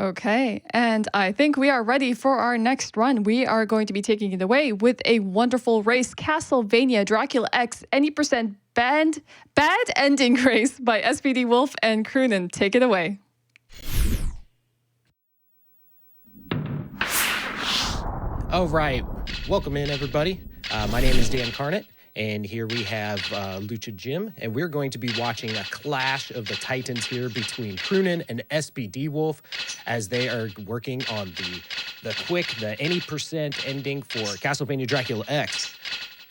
Okay, and I think we are ready for our next run. We are going to be taking it away with a wonderful race, Castlevania Dracula X, any percent bad ending race by SBDWolf and Crunan. Take it away. All right, welcome in everybody. My name is bencarnate, and here we have Lucha Jim, and we're going to be watching a clash of the titans here between Crunan and SBDWolf as they are working on the any percent ending for Castlevania Dracula X.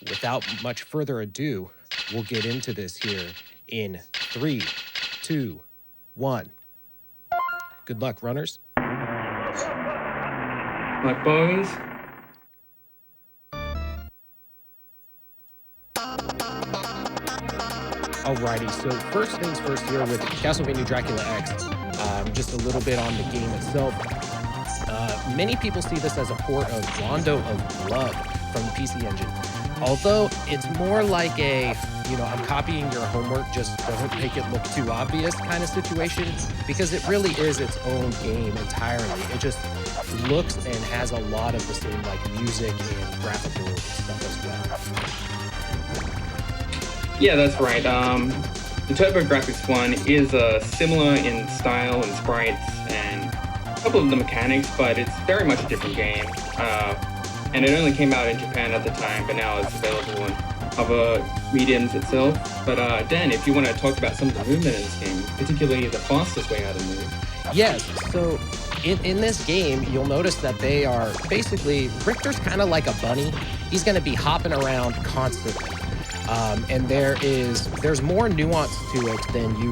Without much further ado, we'll get into this here in 3, 2, 1. Good luck, runners. My boys. Alrighty, so first things first here with Castlevania Dracula X, just a little bit on the game itself. Many people see this as a port of Rondo of Blood from the PC Engine. Although it's more like a, I'm copying your homework, just don't make it look too obvious kind of situation, because it really is its own game entirely. It just looks and has a lot of the same music and graphical stuff as well. Yeah, that's right. The TurboGrafx one is similar in style and sprites and a couple of the mechanics, but it's very much a different game. And it only came out in Japan at the time, but now it's available in other mediums itself. But Dan, if you want to talk about some of the movement in this game, particularly the fastest way how to move. Yes, so in this game, you'll notice that they are basically, Richter's kind of like a bunny. He's going to be hopping around constantly. And there's more nuance to it than you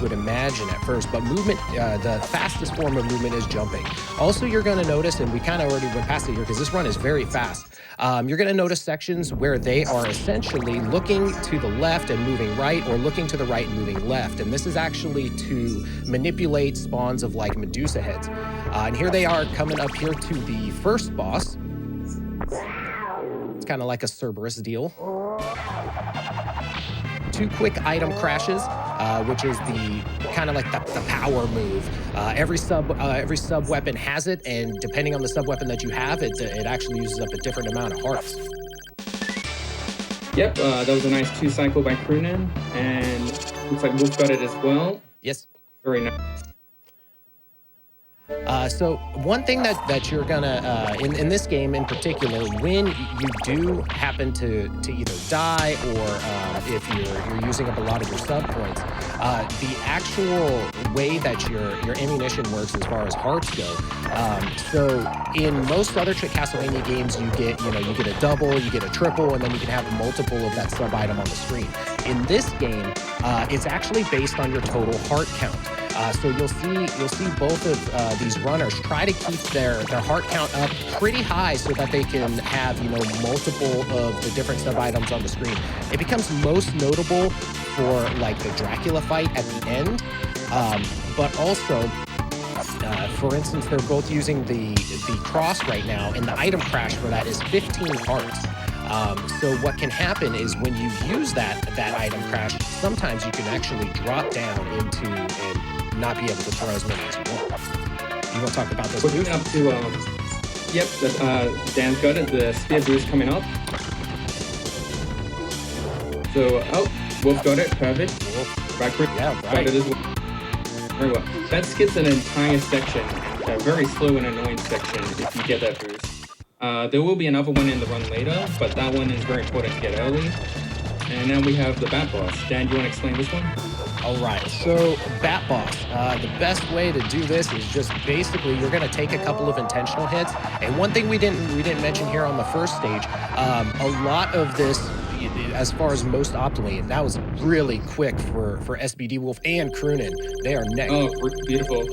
would imagine at first. But movement, the fastest form of movement is jumping. Also, you're going to notice, and we kind of already went past it here because this run is very fast. You're going to notice sections where they are essentially looking to the left and moving right, or looking to the right and moving left. And this is actually to manipulate spawns of Medusa heads. And here they are coming up here to the first boss. It's kind of like a Cerberus deal. 2 quick item crashes, which is the kind of like the power move. Every sub weapon has it, and depending on the sub weapon that you have, it actually uses up a different amount of hearts. Yep, that was a nice 2 cycle by Crunan, and looks like Wolf got it as well. Yes. Very nice. So one thing that you're gonna, in this game in particular, when you do happen to either die or if you're using up a lot of your sub points, the actual way that your ammunition works as far as hearts go. So in most other Castlevania games, you get a double, you get a triple, and then you can have multiple of that sub item on the screen. In this game, it's actually based on your total heart count. So you'll see both of these runners try to keep their heart count up pretty high so that they can have multiple of the different sub items on the screen. It becomes most notable for the Dracula fight at the end, but also. For instance, they're both using the cross right now, and the item crash for that is 15 hearts. So what can happen is when you use that item crash, sometimes you can actually drop down into and not be able to throw as many as you want. You want to talk about this? We're moving up to, yep, Dan's got it, the spear boost coming up. So, Wolf got it, perfect. Got it as well. Very well. That skips an entire section, a very slow and annoying section if you get that boost. There will be another one in the run later, but that one is very important to get early. And now we have the Bat Boss. Dan, do you want to explain this one? All right, so Bat Boss. The best way to do this is just basically you're going to take a couple of intentional hits. And one thing we didn't mention here on the first stage, a lot of this, as far as most optimally, that was really quick for SBDWolf and Crunan. They are neck. Oh, beautiful.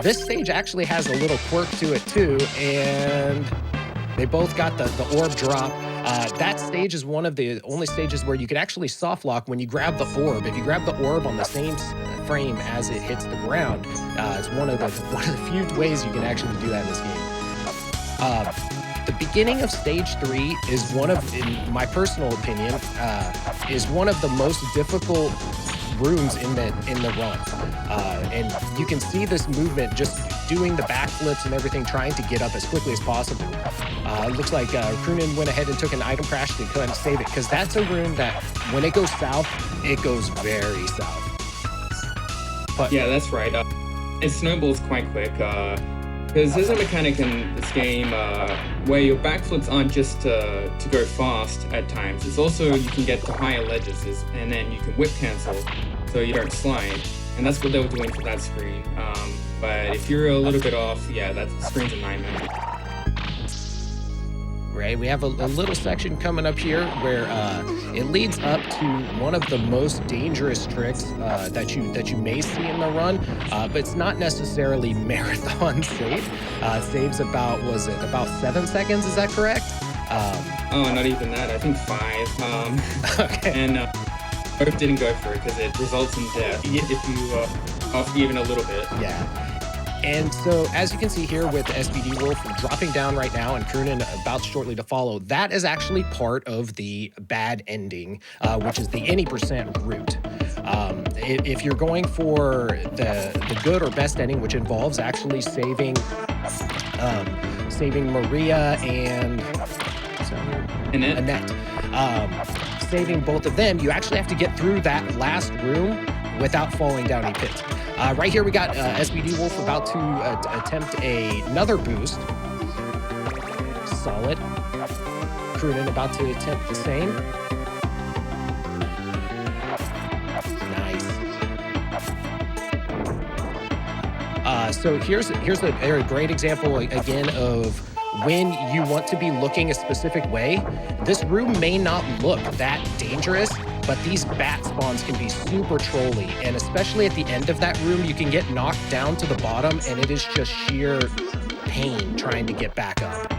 This stage actually has a little quirk to it too, and they both got the orb drop. That stage is one of the only stages where you can actually soft lock when you grab the orb. If you grab the orb on the same frame as it hits the ground, it's one of the few ways you can actually do that in this game. The beginning of stage 3 is in my personal opinion, is one of the most difficult rooms in the run. And you can see this movement just doing the backflips and everything, trying to get up as quickly as possible. It looks like Crunan went ahead and took an item crash to go ahead and save it, because that's a room that when it goes south, it goes very south. But yeah, that's right. It snowballs quite quick. Because there's a mechanic in this game where your backflips aren't just to go fast at times. It's also you can get to higher ledges, and then you can whip cancel so you don't slide. And that's what they were doing for that screen. But if you're a little bit off, yeah, that screen's a nightmare. Right, we have a little section coming up here where it leads up to one of the most dangerous tricks that you may see in the run, but it's not necessarily marathon safe. Saves about 7 seconds? Is that correct? Oh, not even that. I think 5. Okay. And both didn't go for it because it results in death if you off even a little bit. Yeah. And so, as you can see here with SBDWolf dropping down right now and Crunan about shortly to follow, that is actually part of the bad ending, which is the any % route. If you're going for the good or best ending, which involves actually saving Maria and Annette, saving both of them, you actually have to get through that last room without falling down a pit. Right here, we got SBDWolf about to attempt another boost. Solid. Crunan about to attempt the same. Nice. So here's a very great example again of when you want to be looking a specific way. This room may not look that dangerous, but these bat spawns can be super trolly, and especially at the end of that room, you can get knocked down to the bottom, and it is just sheer pain trying to get back up.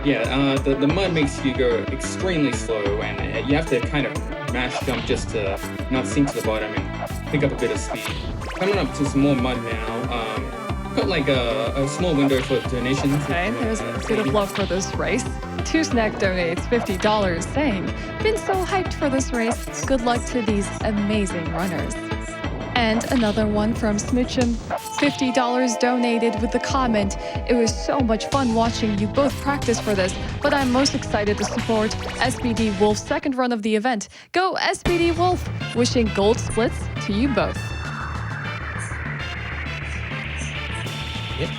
Yeah, the mud makes you go extremely slow, and you have to kind of mash jump just to not sink to the bottom and pick up a bit of speed. Coming up to some more mud now. Got like a small window for donations. Okay, there's a bit of love for this race. Two Snack donates $50 saying, "Been so hyped for this race. Good luck to these amazing runners." And another one from Smoochum, $50 donated with the comment, "It was so much fun watching you both practice for this, but I'm most excited to support SBDWolf's second run of the event. Go SBDWolf! Wishing gold splits to you both." Yep.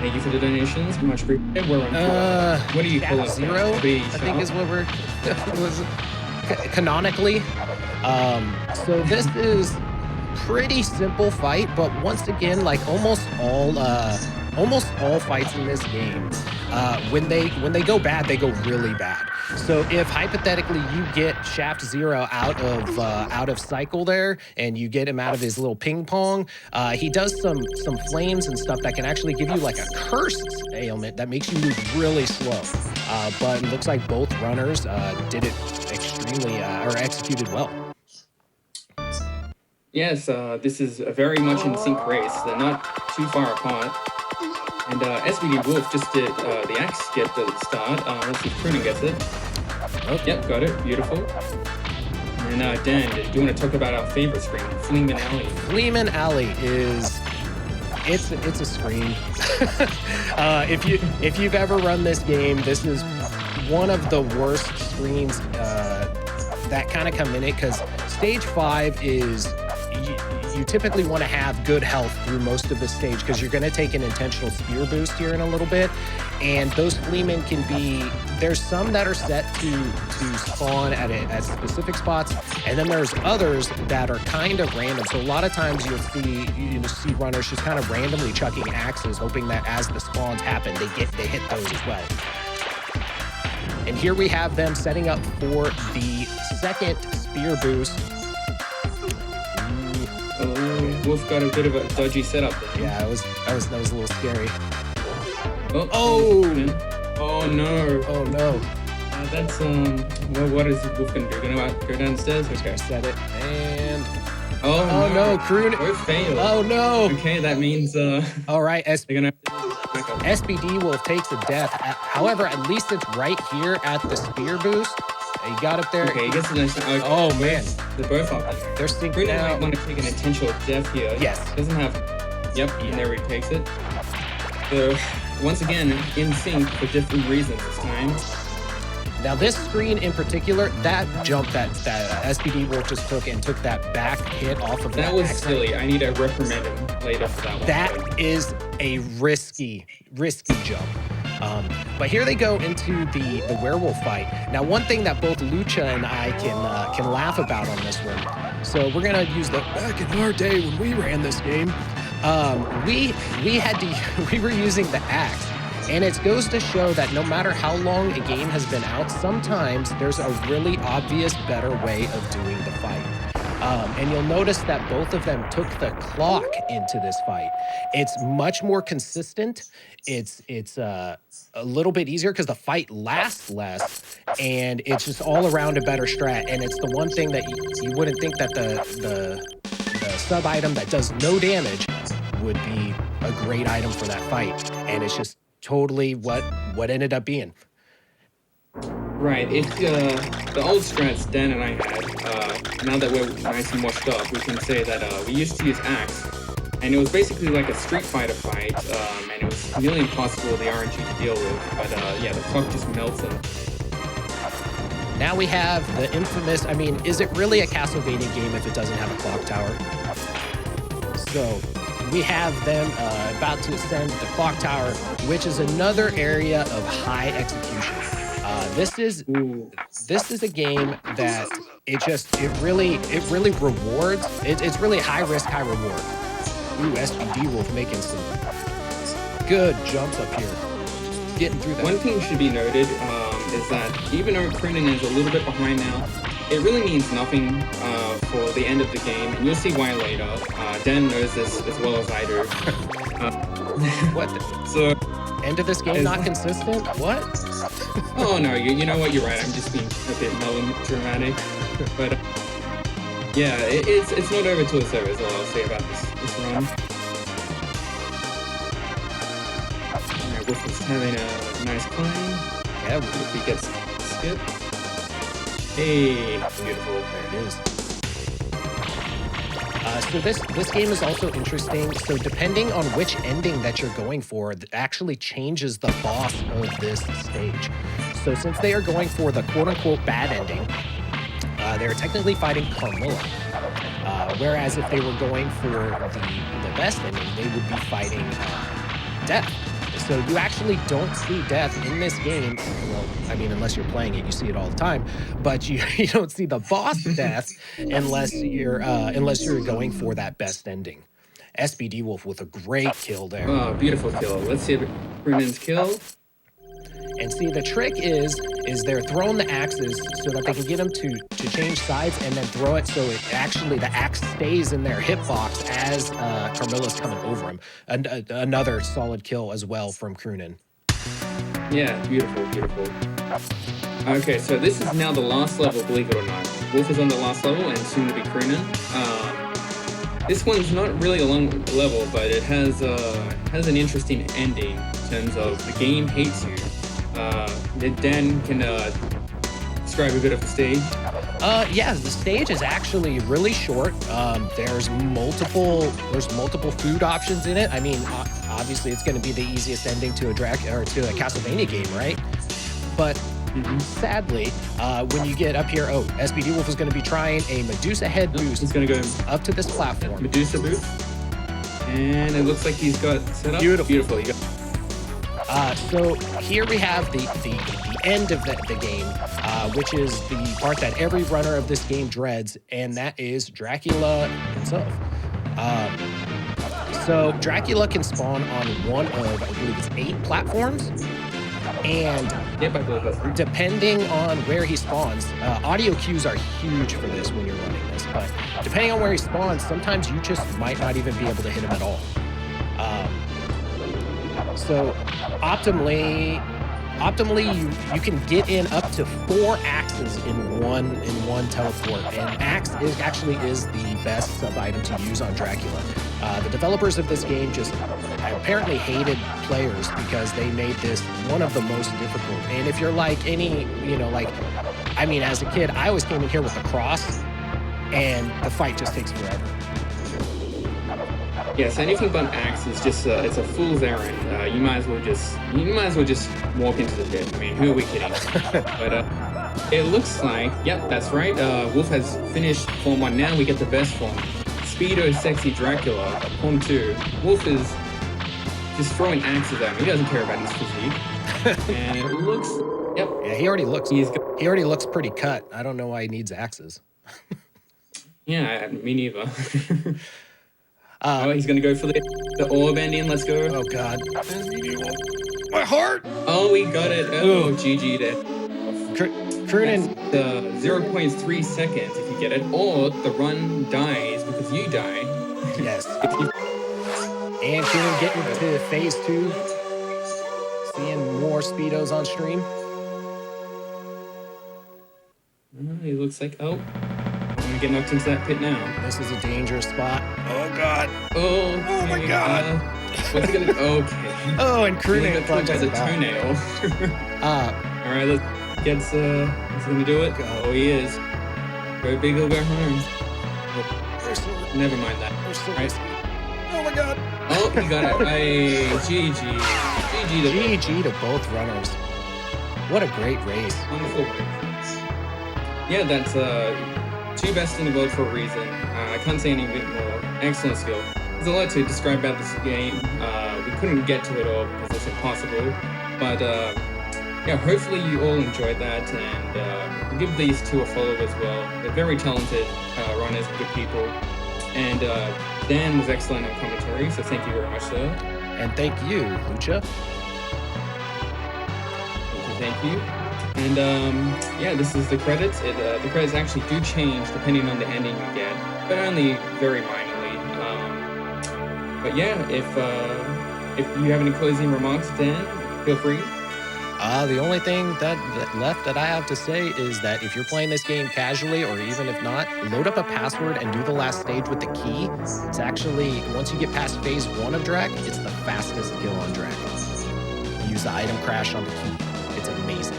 Thank you for the donations. Much appreciated. We're on what do you call it? 0, I think is what we're canonically. So this is pretty simple fight, but once again, like almost all fights in this game, when they go bad, they go really bad. So if hypothetically you get Shaft 0 out of cycle there, and you get him out of his little ping pong, he does some flames and stuff that can actually give you like a curse ailment that makes you move really slow. But it looks like both runners did it extremely or executed well. Yes, this is a very much in sync race. They're not too far apart. And SBDWolf just did the axe skip at the start. Let's see if Crunan gets it. Okay. Yep, got it. Beautiful. And Dan, do you want to talk about our favorite screen, Fleeman Alley? Fleeman Alley is... It's a scream. If you've ever run this game, this is one of the worst screens that kind of come in it, because stage 5 is you typically want to have good health through most of the stage, because you're going to take an intentional spear boost here in a little bit, and those fleamen can be, there's some that are set to spawn at specific spots, and then there's others that are kind of random. So a lot of times you'll see runners just kind of randomly chucking axes, hoping that as the spawns happen, they hit those as well. And here we have them setting up for the second spear boost. Wolf got a bit of a dodgy setup there. Yeah, that was a little scary. Oh no. Oh no. That's well, what is Wolf gonna do? Gonna go downstairs? Okay. Set it and Oh no, Crunan. Both failed. Oh no. Okay, that means All right, they're gonna have to back up. SBDWolf takes a death. However, at least it's right here at the spear boost. He got up there. Okay, he gets the next. Okay, Oh man, they're both up there. they're synced Crunan might now. want to take an intentional death here. Yes. Doesn't have. Yep, Yeah. and there he takes it. So once again, in sync for different reasons this time. Now this screen in particular, that jump that SBDWolf just took and took that back hit off of That was axe, silly. I need to reprimand him later for that one. That is a risky jump. But here they go into the werewolf fight. Now, one thing that both Lucha and I can laugh about on this one. So we're gonna use the back in our day when we ran this game. We were using the axe. And it goes to show that no matter how long a game has been out, sometimes there's a really obvious better way of doing the fight. And you'll notice that both of them took the clock into this fight. It's much more consistent. It's a little bit easier because the fight lasts less, and it's just all around a better strat. And it's the one thing that you wouldn't think that the sub item that does no damage would be a great item for that fight. And it's just totally what ended up being. Right. It's the old strats Dan and I had. Now that we're nice and washed up, we can say that we used to use axe, and it was basically like a Street Fighter fight, and it was nearly impossible the RNG to deal with. But yeah, the clock just melts and. Now we have the infamous. I mean, is it really a Castlevania game if it doesn't have a clock tower? So we have them about to ascend the clock tower, which is another area of high execution. This is a game that it really rewards. It's really high risk, high reward. Ooh, SBDWolf making some good jumps up here, getting through that. One thing should be noted is that even though Crunan is a little bit behind now, it really means nothing for the end of the game, and you'll see why later. Dan knows this as well as I do. What? So End of this game not consistent? What? oh no, you know what? You're right. I'm just being a bit melodramatic, but yeah, it's not over till it's over. Is all I'll say about this run. Alright, Wolf is having a nice climb. Yeah, If he gets skip. Hey, beautiful. there it is. So this game is also interesting. So depending on which ending that you're going for, it actually changes the boss of this stage. So since they are going for the quote-unquote bad ending, they're technically fighting Carmilla. Whereas if they were going for the best ending, they would be fighting Death. So you actually don't see Death in this game. Well, I mean, unless you're playing it, you see it all the time. But you don't see the boss Death unless you're going for that best ending. SBDWolf with a great kill there. Oh, beautiful kill. Let's see if Crunan's killed. And see, the trick is they're throwing the axes so that they can get them to change sides and then throw it so it actually, the axe stays in their hitbox as Carmilla's coming over him. Another solid kill as well from Crunan. Yeah, beautiful, beautiful. Okay, so this is now the last level, believe it or not. Wolf is on the last level and soon to be Crunan. This one's not really a long level, but it has an interesting ending in terms of the game hates you. Dan can describe a bit of the stage. Yeah, the stage is actually really short. There's multiple food options in it. I mean, obviously it's going to be the easiest ending to a Castlevania game, right? But sadly, when you get up here, SBDWolf is going to be trying a Medusa head boost. He's going to go up to this platform. Medusa boost. And it looks like he's got set up. Beautiful. Beautiful. You got So here we have the end of the game, which is the part that every runner of this game dreads, and that is Dracula himself. So Dracula can spawn on one of, I believe it's 8 platforms, and I believe that's right. depending on where he spawns, audio cues are huge for this when you're running this, but depending on where he spawns, sometimes you just might not even be able to hit him at all. So optimally, optimally, you can get in up to 4 axes in one teleport, and axe actually is the best sub item to use on Dracula. The developers of this game just apparently hated players because they made this one of the most difficult. And if you're like as a kid, I always came in here with a cross, and the fight just takes forever. Yes, anything but axe is just it's a fool's errand. You might as well just walk into the pit. I mean, who are we kidding? But it looks like, yep, that's right. Wolf has finished Form 1. Now we get the best form. Speedo Sexy Dracula, Form 2. Wolf is just throwing axes at me. He doesn't care about his physique. And it looks, yep. Yeah, he already looks pretty cut. I don't know why he needs axes. Yeah, me neither. He's gonna go for the orb ending. Let's go. Oh God. My heart. Oh, we got it. Oh, GG there. Crunan. 0.3 seconds if you get it, or the run dies because you die. Yes. And Crunan getting to phase 2. Seeing more speedos on stream. He looks like, I'm gonna get knocked into that pit now. This is a dangerous spot. Oh God. Oh my God. What's he gonna do? Okay. Oh, and Crunan got as a toenail. All right, let's get. Is he gonna do it? Go. Oh, he is. Go big or go home. Oh, never mind that. Right. Oh my God. Oh, he got it. Hey, GG to both runners. What a great race. Wonderful. Yeah, that's 2 best in the world for a reason. I can't say any bit more. Excellent skill. There's a lot to describe about this game. We couldn't get to it all because it's impossible. But yeah, hopefully you all enjoyed that, and give these 2 a follow as well. They're very talented runners, good people. And Dan was excellent on commentary, so thank you very much, sir. And thank you, Lucha. Thank you. And yeah, this is the credits. The credits actually do change depending on the ending you get, but only very minorly. But yeah, if you have any closing remarks, Dan, feel free. The only thing that left that I have to say is that if you're playing this game casually, or even if not, load up a password and do the last stage with the key. It's actually, once you get past phase 1 of Drac, it's the fastest kill on Drac. Use the item crash on the key. It's amazing.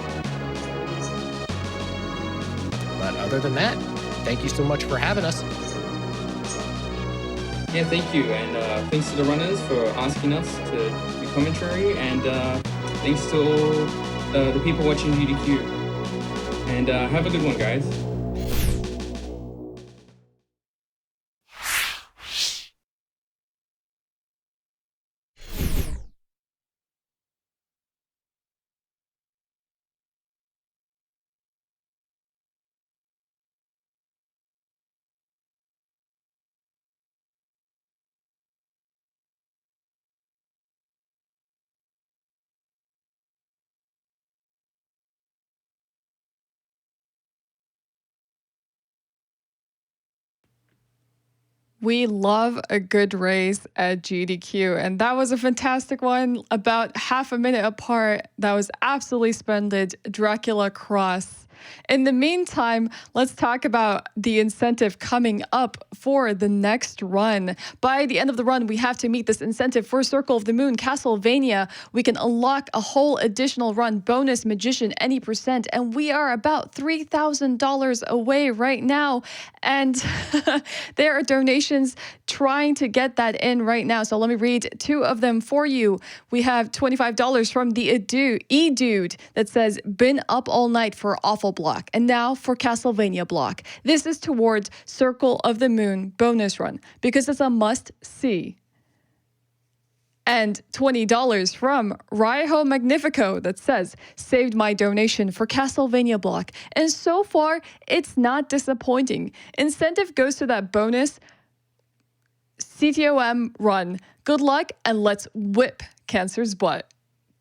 But other than that, thank you so much for having us. Yeah, thank you, and thanks to the runners for asking us to do commentary, and thanks to all the people watching AGDQ. And have a good one, guys. We love a good race at GDQ, and that was a fantastic one, about half a minute apart. That was absolutely splendid. Dracula Cross. In the meantime, let's talk about the incentive coming up for the next run. By the end of the run, we have to meet this incentive for Circle of the Moon, Castlevania. We can unlock a whole additional run, bonus Magician, any percent, and we are about $3,000 away right now. And there are donations trying to get that in right now. So let me read 2 of them for you. We have $25 from the E-Dude that says, been up all night for Awful Block, and now for Castlevania Block. This is towards Circle of the Moon bonus run because it's a must-see. And $20 from Raiho Magnifico that says, saved my donation for Castlevania Block. And so far, it's not disappointing. Incentive goes to that bonus CTOM run. Good luck, and let's whip Cancer's butt.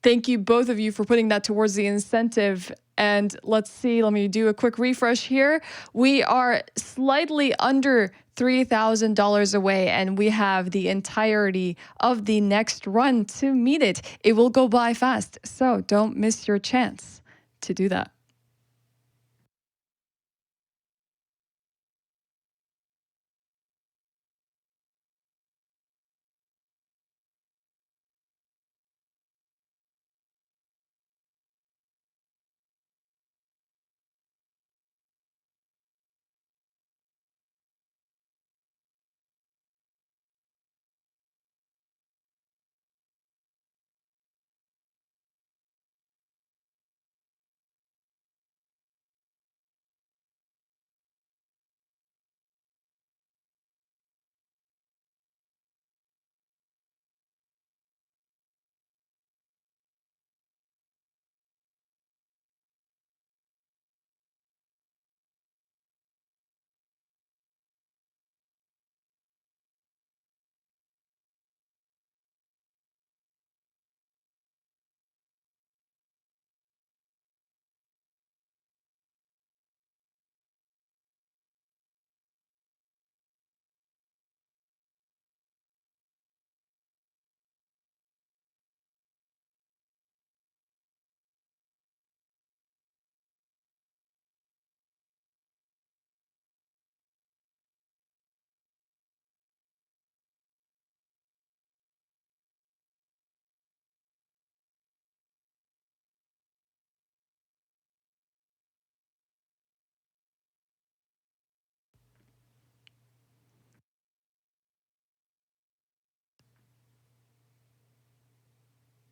Thank you, both of you, for putting that towards the incentive. And let's see, let me do a quick refresh here. We are slightly under $3,000 away, and we have the entirety of the next run to meet it. It will go by fast, so don't miss your chance to do that.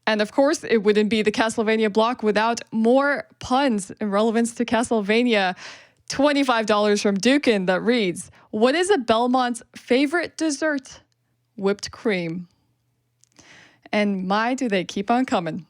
And of course, it wouldn't be the Castlevania block without more puns in relevance to Castlevania. $25 from Dukin that reads, what is a Belmont's favorite dessert? Whipped cream. And my, do they keep on coming.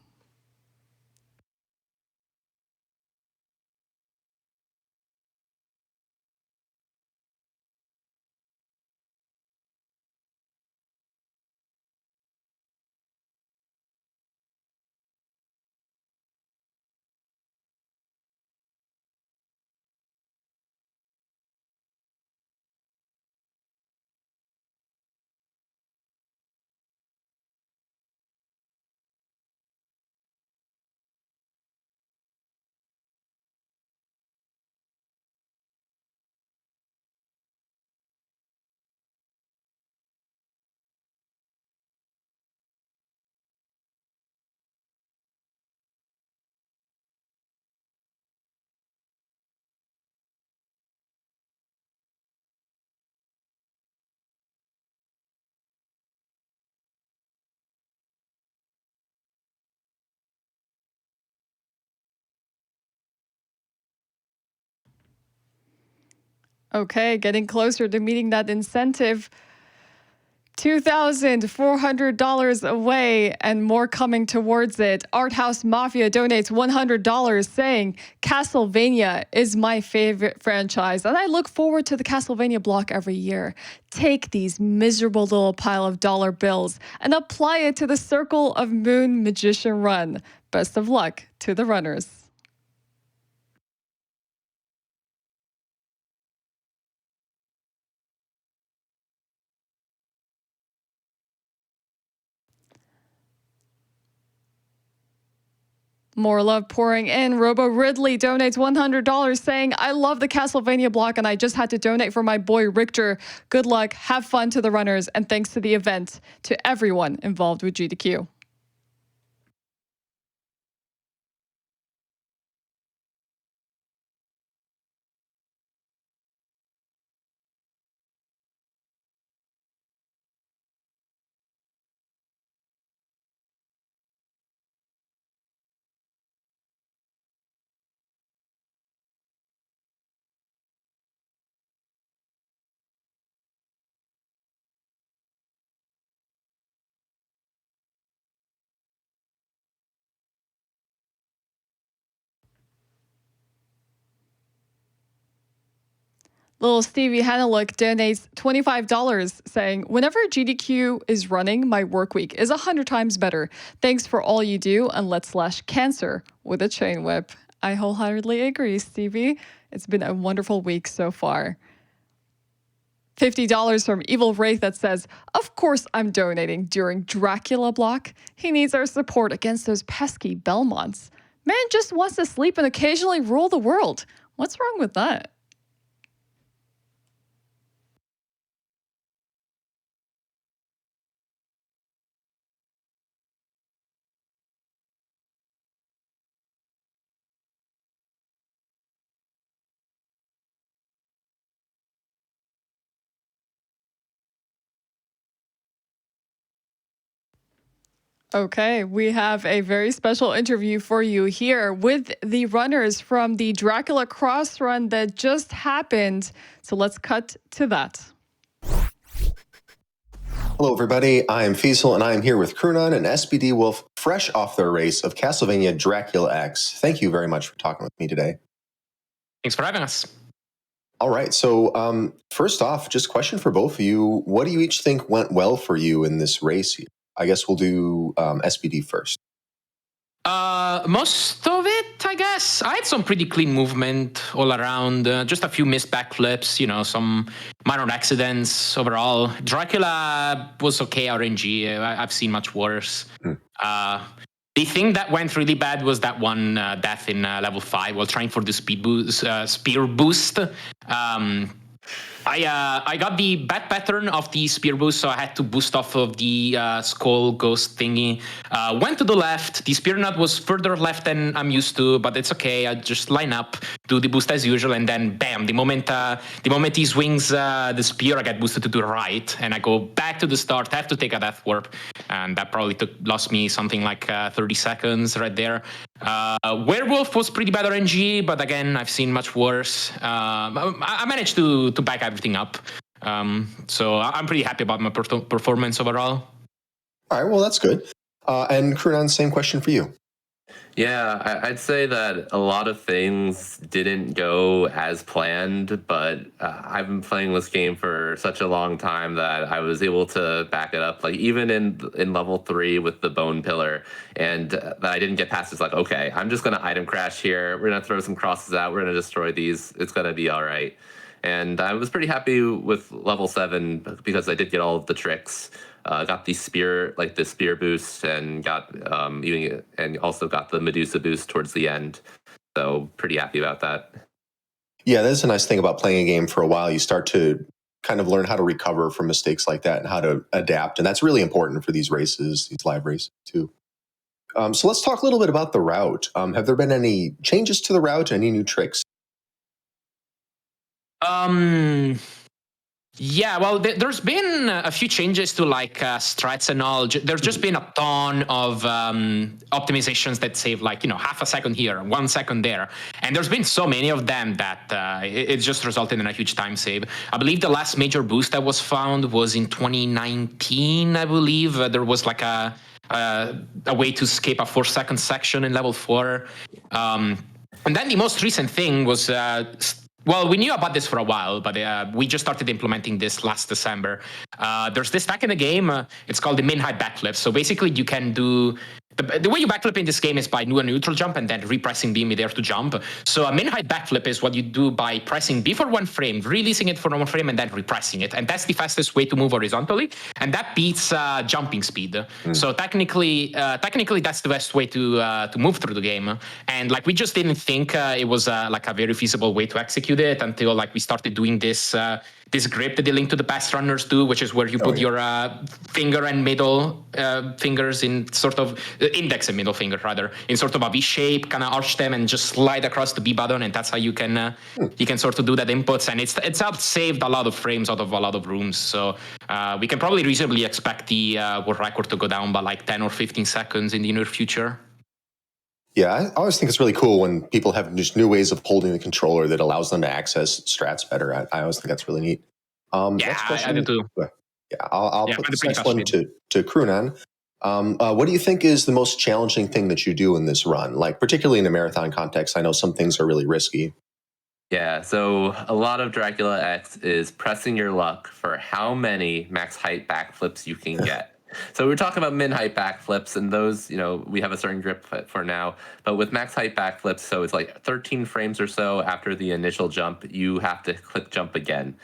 Okay, getting closer to meeting that incentive. $2,400 away and more coming towards it. Art House Mafia donates $100 saying, Castlevania is my favorite franchise and I look forward to the Castlevania block every year. Take these miserable little pile of dollar bills and apply it to the Circle of Moon Magician run. Best of luck to the runners. More love pouring in. Robo Ridley donates $100 saying, I love the Castlevania block and I just had to donate for my boy Richter. Good luck, have fun to the runners, and thanks to the event, to everyone involved with GDQ. Little Stevie Hanalook donates $25 saying, whenever GDQ is running, my work week is 100 times better. Thanks for all you do, and let's slash cancer with a chain whip. I wholeheartedly agree, Stevie. It's been a wonderful week so far. $50 from Evil Wraith that says, of course I'm donating during Dracula block. He needs our support against those pesky Belmonts. Man just wants to sleep and occasionally rule the world. What's wrong with that? Okay, we have a very special interview for you here with the runners from the Dracula cross run that just happened. So let's cut to that. Hello, everybody. I am Feasel, and I am here with Crunan and SBDWolf, fresh off their race of Castlevania Dracula X. Thank you very much for talking with me today. Thanks for having us. All right. So, first off, just a question for both of you. What do you each think went well for you in this race? I guess we'll do SBD first. Most of it, I guess. I had some pretty clean movement all around. Just a few missed backflips, some minor accidents overall. Dracula was okay RNG. I've seen much worse. The thing that went really bad was that one death in level 5 while trying for the spear boost. I got the bad pattern of the spear boost, so I had to boost off of the skull ghost thingy. Went to the left. The spear nut was further left than I'm used to, but it's okay. I just line up, do the boost as usual, and then bam! The moment he swings the spear, I get boosted to the right, and I go back to the start. I have to take a death warp, and that probably lost me something like 30 seconds right there. Werewolf was pretty bad RNG, but again, I've seen much worse. I managed to back everything up. So I'm pretty happy about my performance overall. All right, well, that's good. And Crunan, same question for you. Yeah, I'd say that a lot of things didn't go as planned, but I've been playing this game for such a long time that I was able to back it up. Like even in level 3 with the bone pillar, and that I didn't get past. It's like, okay, I'm just gonna item crash here. We're gonna throw some crosses out. We're gonna destroy these. It's gonna be all right. And I was pretty happy with level 7 because I did get all of the tricks. Got the spear boost, and got and also got the Medusa boost towards the end. So pretty happy about that. Yeah, that's a nice thing about playing a game for a while. You start to kind of learn how to recover from mistakes like that and how to adapt, and that's really important for these races, these live races too. So let's talk a little bit about the route. Have there been any changes to the route? Any new tricks? Yeah, well, there's been a few changes to strats and all. There's just been a ton of optimizations that save half a second here, 1 second there. And there's been so many of them that it's just resulted in a huge time save. I believe the last major boost that was found was in 2019, I believe. There was a way to escape a 4-second section in level 4. And then the most recent thing was... well, we knew about this for a while, but we just started implementing this last December. There's this stack in the game. It's called the min-height backflip. So basically, you can do... The way you backflip in this game is by doing a neutral jump and then repressing B midair to jump. So a min-height backflip is what you do by pressing B for 1 frame, releasing it for 1 frame, and then repressing it. And that's the fastest way to move horizontally. And that beats jumping speed. So technically, that's the best way to move through the game. And we just didn't think it was a very feasible way to execute it until we started doing this grip that the Link to the Past runners do, which is where you put your finger and middle fingers in sort of index and middle finger rather in sort of a V shape, kind of arch them and just slide across the B button, and that's how you can sort of do that inputs. And it's helped saved a lot of frames out of a lot of rooms. So we can probably reasonably expect the world record to go down by 10 or 15 seconds in the near future. Yeah, I always think it's really cool when people have just new ways of holding the controller that allows them to access strats better. I always think that's really neat. Next question, I do too. Yeah, I'll put this next one to Crunan. What do you think is the most challenging thing that you do in this run? Particularly in a marathon context, I know some things are really risky. Yeah, so a lot of Dracula X is pressing your luck for how many max height backflips you can get. So we're talking about min height backflips, and those, we have a certain grip for now. But with max height backflips, so it's like 13 frames or so after the initial jump, you have to click jump again.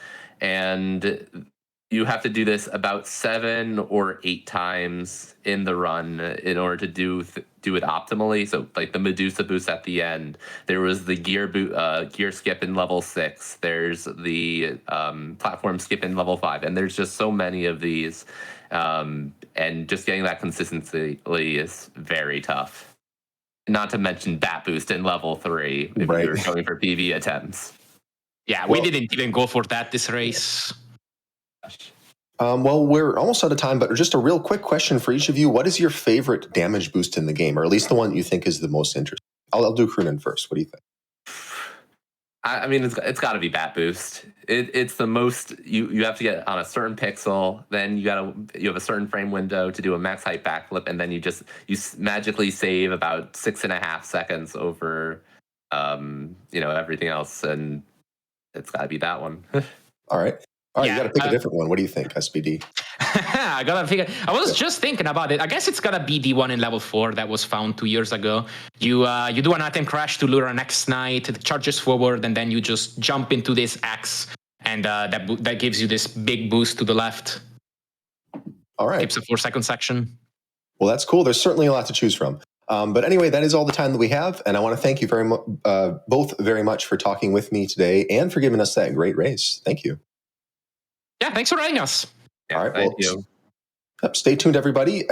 And you have to do this about 7 or 8 times in the run in order to do it optimally. So like the Medusa boost at the end, there was the gear skip in level 6. There's the platform skip in level 5, and there's just so many of these. And just getting that consistency is very tough. Not to mention bat boost in level 3 if you're going for PV attempts. Yeah, we didn't even go for that this race. Well, we're almost out of time, but just a real quick question for each of you. What is your favorite damage boost in the game, or at least the one you think is the most interesting? I'll do Crunan first. What do you think? I mean, it's got to be bat boost. It's the most you have to get on a certain pixel. Then you have a certain frame window to do a max height backflip, and then you magically save about 6.5 seconds over, everything else, and it's got to be that one. All right. You got to pick a different one. What do you think, SBD? I gotta figure. I was just thinking about it. I guess it's gotta be the one in level 4 that was found 2 years ago. You do an item crash to lure an X Knight. It charges forward, and then you just jump into this X, and that gives you this big boost to the left. All right. Keeps a 4-second section. Well, that's cool. There's certainly a lot to choose from. But anyway, that is all the time that we have, and I want to thank you both very much for talking with me today and for giving us that great race. Thank you. Yeah, thanks for writing us. Yeah, all right. Thank you. Stay tuned, everybody.